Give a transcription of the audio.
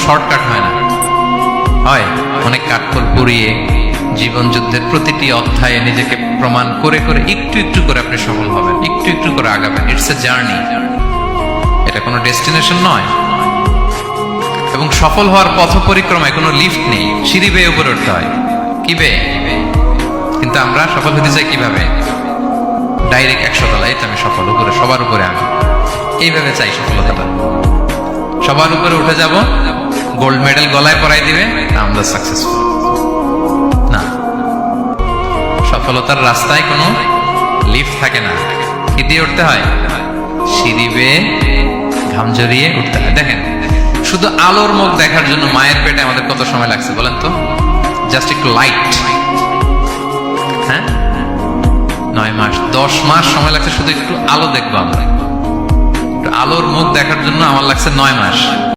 Shortcut হয় না, হয় অনেক কাঠখড় পুড়িয়ে জীবন যুদ্ধের প্রতিটি অধ্যায়ে নিজেকে প্রমাণ করে করে একটু একটু করে আপনি সফল হবেন, একটু একটু করে আগাবেন। ইটস এ জার্নি, এটা কোনো ডেস্টিনেশন নয়। এবং সফল হওয়ার পথ পরিক্রমায় কোনো লিফট নেই, সিঁড়ি বেয়ে উপরে উঠতে হয়। কি বেয়ে? কিন্তু আমরা সফল হতে চাই কিভাবে? ডাইরেক্ট 100 তলায় তো আমি সফল, উপরে সবার উপরে আমি, এইভাবে চাই সফলতাটা। সবার উপরে উঠে যাব, গোল্ড মেডেল গলায় পরাই দিবে, আমরা সাকসেসফুল না। সফলতার রাস্তায় কোনো লিফট থাকে না, কি দিয়ে উঠতে হয়? সিঁড়ি বেয়ে ঘাম জড়িয়ে উঠতে হয়। দেখেন, শুধু আলোর মুখ দেখার জন্য মায়ের পেটে আমাদের কত সময় লাগছে বলেন তো? জাস্ট একটু লাইট, হ্যাঁ 9 মাস 10 মাস সময় লাগছে শুধু একটু আলো দেখবো আমরা। একটু আলোর মুখ দেখার জন্য আমার লাগছে 9 মাস।